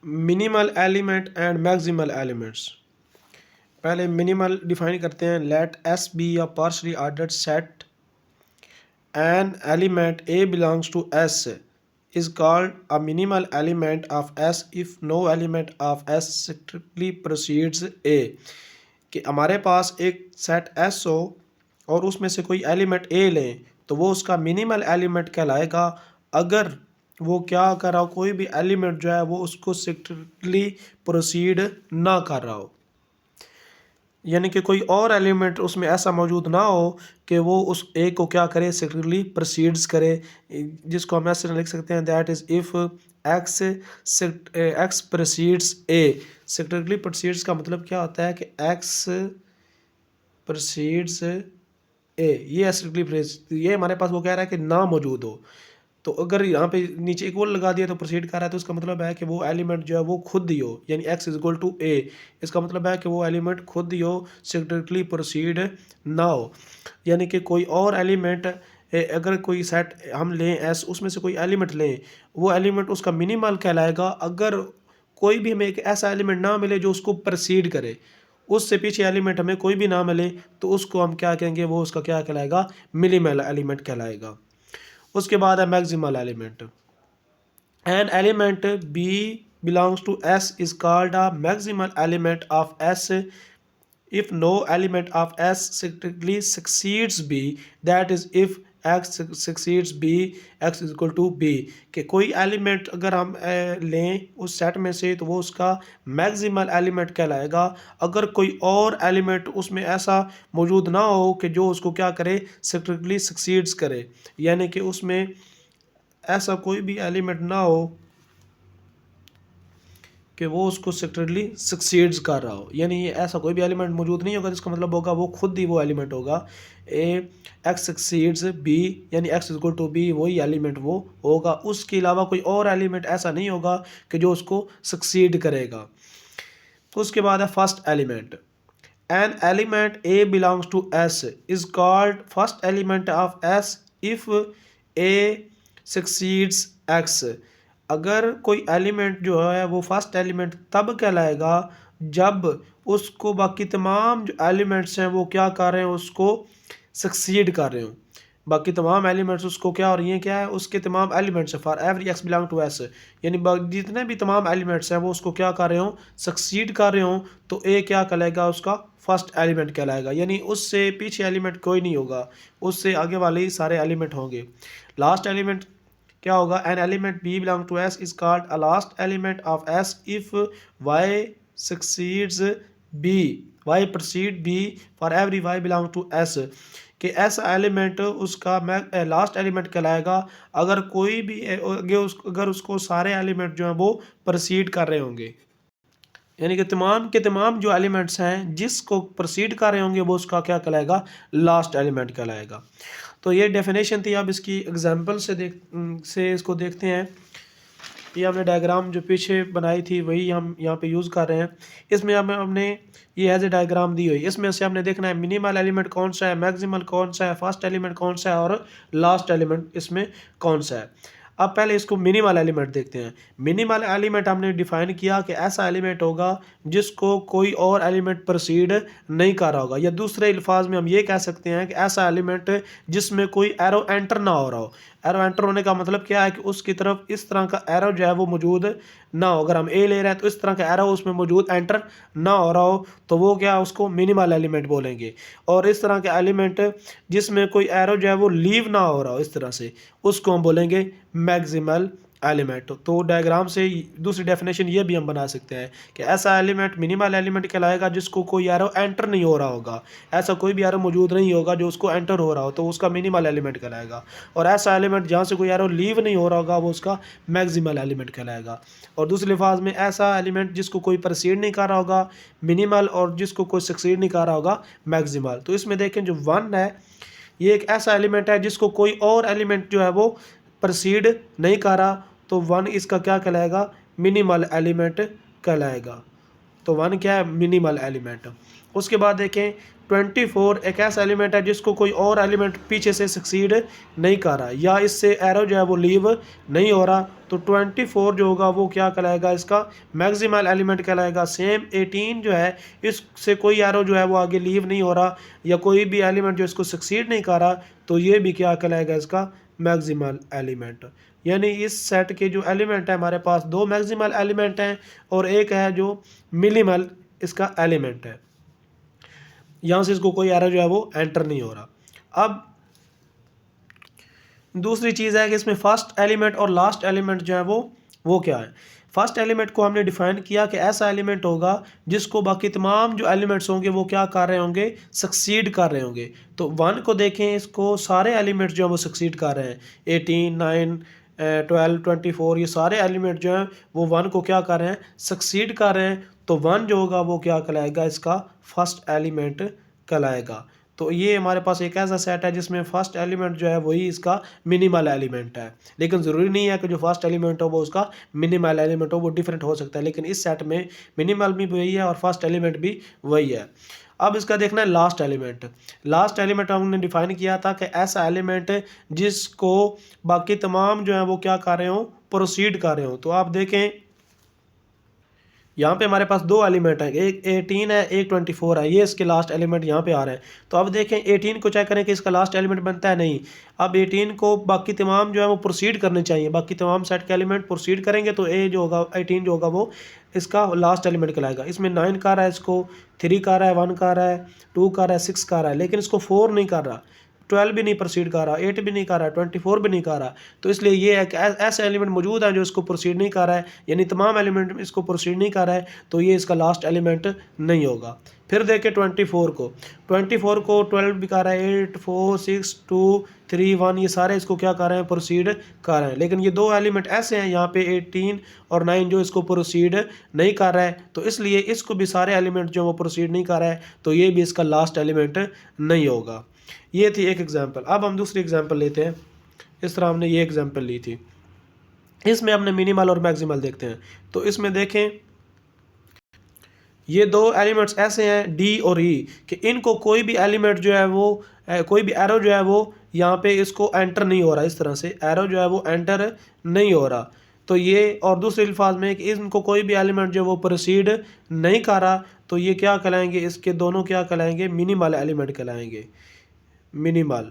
Minimal element and maximal elements. पहले minimal define करते हैं। Let S be a partially ordered set an element A belongs to S is called a minimal element of S if no element of S strictly proceeds a. कि हमारे पास एक set S हो और उसमें से कोई एलिमेंट ए लें तो वो उसका मिनिमल एलिमेंट कहलाएगा अगर वो क्या कर रहा हो, कोई भी एलिमेंट जो है वो उसको स्ट्रिक्टली प्रोसीड ना कर रहा हो, यानी कि कोई और एलिमेंट उसमें ऐसा मौजूद ना हो कि वो उस ए को क्या करे, स्ट्रिक्टली प्रोसीड्स करे, जिसको हम ऐसे लिख सकते हैं that is if x proceeds A. Strictly proceeds का मतलब क्या होता है कि एक्स प्रोसीड्स ए, ये स्ट्रिक्टली ये हमारे पास वो कह रहा है कि ना मौजूद हो। तो अगर यहाँ पे नीचे इक्वल लगा दिया तो प्रोसीड कर रहा है, तो इसका मतलब है कि वो एलिमेंट जो है वो खुद ही हो, यानी x इज इक्वल टू ए। इसका मतलब है कि वो एलिमेंट खुद ही हो, स्ट्रिक्टली प्रोसीड ना हो। यानी कि कोई और एलिमेंट अगर कोई सेट हम लें एस, उसमें से कोई एलिमेंट लें, वो एलिमेंट उसका मिनिमल कहलाएगा अगर कोई भी हमें एक ऐसा एलिमेंट ना मिले जो उसको प्रोसीड करे, उससे पीछे एलिमेंट हमें कोई भी ना मिले तो उसको हम क्या कहेंगे, वो उसका क्या कहलाएगा, मिनिमल एलिमेंट कहलाएगा। उसके बाद है maximal element. An element B belongs to S is called a maximal element of S if no element of S strictly succeeds B, that is if X succeeds B, X is equal to B। कि कोई element अगर हम लें उस set में से तो वो उसका मैक्सिमल एलिमेंट कहलाएगा अगर कोई और एलिमेंट उसमें ऐसा मौजूद ना हो कि जो उसको क्या करे, स्ट्रिक्टली सक्सीड्स करे, यानी कि उसमें ऐसा कोई भी एलिमेंट ना हो कि वो उसको स्ट्रिक्टली सक्सीड्स कर रहा हो, यानी ऐसा कोई भी एलिमेंट मौजूद नहीं होगा जिसका मतलब होगा वो खुद ही वो एलिमेंट होगा। ए एक्स सक्सीड्स बी, यानी एक्स इक्वल टू बी, वही एलिमेंट वो होगा, उसके अलावा कोई और एलिमेंट ऐसा नहीं होगा कि जो उसको सक्सीड करेगा। तो उसके बाद है first element. An element A belongs to S is called first element of S if A succeeds X. अगर कोई एलिमेंट जो है वो फर्स्ट एलिमेंट तब कहलाएगा जब उसको बाकी तमाम जो एलिमेंट्स हैं वो क्या कर रहे हैं, उसको सक्सीड कर रहे हो। बाकी तमाम एलिमेंट्स उसको क्या, और ये क्या है, उसके तमाम elements for every X belong to S, यानी जितने भी तमाम एलिमेंट्स हैं वो उसको क्या कर रहे हो, सक्सीड कर रहे हो, तो ए क्या कहलाएगा, उसका फर्स्ट एलिमेंट कहलाएगा, यानी उससे पीछे एलिमेंट कोई नहीं होगा, उससे आगे वाले ही सारे एलिमेंट होंगे। लास्ट एलिमेंट क्या होगा, an element B belong to S is called a last element of S if Y succeeds B, Y proceed B for every Y belong to S. कि ऐसा एलिमेंट उसका लास्ट एलिमेंट कहलाएगा अगर कोई भी अगर उसको सारे एलिमेंट जो हैं वो प्रोसीड कर रहे होंगे, यानी कि तमाम के तमाम जो एलिमेंट्स हैं जिसको प्रोसीड कर रहे होंगे वो उसका क्या कहलाएगा, लास्ट एलिमेंट कहलाएगा। तो ये डेफिनेशन थी। अब इसकी एग्जांपल से इसको देखते हैं। ये हमने डायग्राम जो पीछे बनाई थी वही हम यहाँ पे यूज़ कर रहे हैं। इसमें हमने ये एज ए डायग्राम दी हुई, इसमें से हमने देखना है मिनिमल एलिमेंट कौन सा है, मैक्सिमल कौन सा है, फर्स्ट एलिमेंट कौन सा है और लास्ट एलिमेंट इसमें कौन सा है। अब पहले इसको मिनिमल एलिमेंट देखते हैं। मिनिमल एलिमेंट हमने डिफाइन किया कि ऐसा एलिमेंट होगा जिसको कोई और एलिमेंट प्रोसीड नहीं कर रहा होगा, या दूसरे अल्फाज में हम ये कह सकते हैं कि ऐसा एलिमेंट जिसमें कोई एरो एंटर ना हो रहा हो। एरो एंटर होने का मतलब क्या है कि उसकी तरफ इस तरह का एरो जो है वो मौजूद ना हो। अगर हम ए ले रहे हैं तो इस तरह का एरो उसमें मौजूद एंटर ना हो रहा हो तो वो क्या, उसको मिनिमल एलिमेंट बोलेंगे। और इस तरह के एलिमेंट जिसमें कोई एरो जो है वो लीव ना हो रहा हो इस तरह से, उसको हम बोलेंगे मैक्सिमल एलिमेंट। तो डायग्राम से दूसरी डेफिनेशन ये भी हम बना सकते हैं कि ऐसा एलिमेंट मिनिमल एलिमेंट कहलाएगा जिसको कोई एरो एंटर नहीं हो रहा होगा, ऐसा कोई भी एरो मौजूद नहीं होगा जो उसको एंटर हो रहा हो तो उसका मिनिमल एलिमेंट कहलाएगा। और ऐसा एलिमेंट जहाँ से कोई एरो लीव नहीं हो रहा होगा वो उसका मैक्सिमल एलिमेंट कहलाएगा। और दूसरे लिफाज में ऐसा एलिमेंट जिसको कोई प्रोसीड नहीं कर रहा होगा मिनिमल, और जिसको कोई सक्सीड नहीं कर रहा होगा मैक्सिमल। तो इसमें देखें जो 1 है ये एक ऐसा एलिमेंट है जिसको कोई और एलिमेंट जो है वो प्रोसीड नहीं कर रहा, तो 1 इसका क्या कहलाएगा, मिनिमल एलिमेंट कहलाएगा। तो 1 क्या है, मिनिमल एलिमेंट। उसके बाद देखें 24 एक ऐसा एलिमेंट है जिसको कोई और एलिमेंट पीछे से सक्सीड नहीं कर रहा या इससे एरो जो है वो लीव नहीं हो रहा, तो 24 जो होगा वो क्या कहलाएगा, इसका मैक्सिमल एलिमेंट कहलाएगा। सेम 18 जो है इससे कोई एरो जो है वो आगे लीव नहीं हो रहा या कोई भी एलिमेंट जो इसको सक्सीड नहीं कर रहा, तो ये भी क्या कहलाएगा, इसका मैक्सिमल एलिमेंट। यानी इस सेट के जो एलिमेंट है हमारे पास 2 मैक्सिमल एलिमेंट हैं और एक है जो मिनिमल इसका एलिमेंट है, यहाँ से इसको कोई एरर जो है वो एंटर नहीं हो रहा। अब दूसरी चीज़ है कि इसमें फर्स्ट एलिमेंट और लास्ट एलिमेंट जो है वो क्या है। फर्स्ट एलिमेंट को हमने डिफाइन किया कि ऐसा एलिमेंट होगा जिसको बाकी तमाम जो एलिमेंट्स होंगे वो क्या कर रहे होंगे, सक्सीड कर रहे होंगे। तो 1 को देखें, इसको सारे एलिमेंट्स जो हैं वो सक्सीड कर रहे हैं, 18, 9, 12, 24, ये सारे एलिमेंट जो हैं वो 1 को क्या कर रहे हैं, सक्सीड कर रहे हैं। तो 1 जो होगा वो क्या कहलाएगा, इसका फर्स्ट एलिमेंट कहलाएगा। तो ये हमारे पास एक ऐसा सेट है जिसमें फर्स्ट एलिमेंट जो है वही इसका मिनिमल एलिमेंट है, लेकिन ज़रूरी नहीं है कि जो फर्स्ट एलिमेंट हो वो उसका मिनिमल एलिमेंट हो, वो डिफरेंट हो सकता है। लेकिन इस सेट में मिनिमल भी वही है और फर्स्ट एलिमेंट भी वही है। अब इसका देखना है लास्ट एलिमेंट। लास्ट एलिमेंट हमने डिफाइन किया था कि ऐसा एलिमेंट जिसको बाकी तमाम जो है वो क्या कर रहे हो, प्रोसीड कर रहे हो। तो आप देखें यहाँ पे हमारे पास 2 एलिमेंट हैं, एक 18 है, एक 24 है, ये इसके लास्ट एलिमेंट यहाँ पे आ रहे हैं। तो अब देखें 18 को चेक करें कि इसका लास्ट एलिमेंट बनता है, नहीं। अब 18 को बाकी तमाम जो है वो प्रोसीड करने चाहिए, बाकी तमाम सेट के एलिमेंट प्रोसीड करेंगे तो ए जो होगा 18 जो होगा वो इसका लास्ट एलिमेंट कहलाएगा। इसमें 9 का रहा है, इसको 3 का रहा है, 1 का रहा है, 2 का रहा है, 6 का रहा है, लेकिन इसको 4 नहीं कर रहा, 12 भी नहीं प्रोसीड कर रहा, 8 भी नहीं कर रहा, 24 भी नहीं कर रहा। तो इसलिए ये है कि ऐसे एलिमेंट मौजूद हैं जो इसको प्रोसीड नहीं कर रहा है, यानी तमाम एलिमेंट इसको प्रोसीड नहीं कर रहा है, तो ये इसका लास्ट एलिमेंट नहीं होगा। फिर देखें 24 को, 24 को 12 भी कर रहा है, 8, 4, 6, 2, 3, 1, ये सारे इसको क्या कर रहे हैं, प्रोसीड कर रहे हैं। लेकिन ये 2 एलिमेंट ऐसे हैं यहाँ पे 18 और 9 जो इसको प्रोसीड नहीं कर रहा है, तो इसलिए इसको भी सारे एलिमेंट जो वो प्रोसीड नहीं कर रहा है, तो ये भी इसका लास्ट एलिमेंट नहीं होगा। ये थी एक एग्जांपल। अब हम दूसरी एग्जांपल लेते हैं। इस तरह हमने ये एग्जांपल ली थी, इसमें हमने मिनिमल और मैक्सिमल देखते हैं। तो इसमें देखें ये 2 एलिमेंट्स ऐसे हैं डी और ई कि इनको कोई भी एलिमेंट जो है वो कोई भी एरो जो है वो यहाँ पे इसको एंटर नहीं हो रहा, इस तरह से एरो जो है वो एंटर नहीं हो रहा। तो ये, और दूसरे अल्फाज में कि इनको कोई भी एलिमेंट जो वो प्रोसीड नहीं कर रहा, तो ये क्या कहलाएंगे, इसके दोनों क्या कहलाएंगे, मिनिमल एलिमेंट कहलाएंगे। मिनिमल,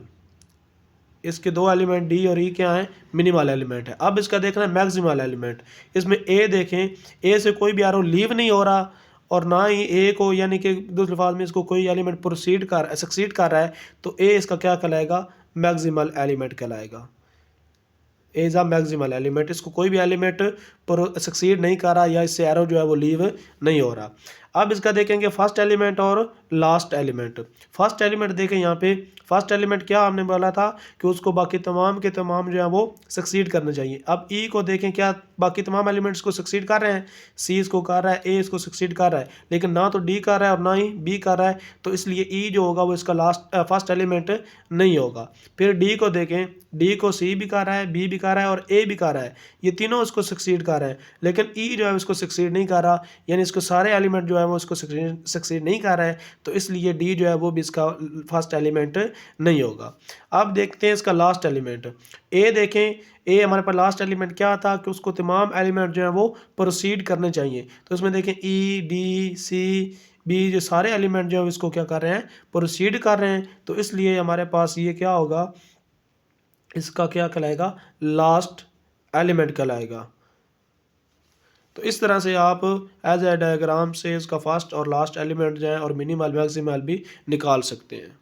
इसके 2 एलिमेंट डी और ई क्या हैं, मिनिमल एलिमेंट है। अब इसका देखना है मैक्सिमल एलिमेंट। इसमें ए देखें, ए से कोई भी एरो लीव नहीं हो रहा और ना ही ए को, यानी कि दूसरे अल्फाज में इसको कोई एलिमेंट सक्सीड कर रहा है, तो ए इसका क्या कहलाएगा, मैक्सिमल एलिमेंट कहलाएगा। A is a maximal element, इसको कोई भी एलिमेंट पर सक्सीड नहीं कर रहा या इससे एरो जो है वो लीव नहीं हो रहा। अब इसका देखेंगे फर्स्ट एलिमेंट और लास्ट एलिमेंट। फर्स्ट एलिमेंट देखें यहाँ पे, फर्स्ट एलिमेंट क्या हमने बोला था कि उसको बाकी तमाम के तमाम जो है वो सक्सीड करने चाहिए। अब ई को देखें, क्या बाकी तमाम एलिमेंट्स को सक्सीड कर रहे हैं, सी इसको कर रहा है, ए इसको सक्सीड कर रहा है, लेकिन ना तो डी कर रहा है और ना ही बी कर रहा है, तो इसलिए ई जो होगा वो इसका फर्स्ट एलिमेंट नहीं होगा। फिर डी को देखें, डी को सी भी कर रहा है, बी भी कर रहा है और ए भी कर रहा है, ये तीनों इसको सक्सीड कर रहे हैं, लेकिन ई जो है इसको सक्सीड नहीं कर रहा, यानी इसको सारे एलिमेंट जो है वो इसको सक्सीड नहीं कर रहा है, तो इसलिए डी जो है वो भी इसका फर्स्ट एलिमेंट नहीं होगा। अब देखते हैं इसका लास्ट एलिमेंट। ए देखें, ए हमारे पास लास्ट एलिमेंट क्या था कि उसको तमाम एलिमेंट जो है वो प्रोसीड करने चाहिए। तो इसमें देखें ई, डी, सी, बी, जो सारे एलिमेंट जो है इसको क्या कर रहे हैं, प्रोसीड कर रहे हैं, तो इसलिए हमारे पास ये क्या होगा, इसका क्या कहलाएगा, लास्ट एलिमेंट कहलाएगा। तो इस तरह से आप एज ए डायग्राम से इसका फर्स्ट और लास्ट एलिमेंट जो है और मिनिमल मैक्सिमल भी निकाल सकते हैं।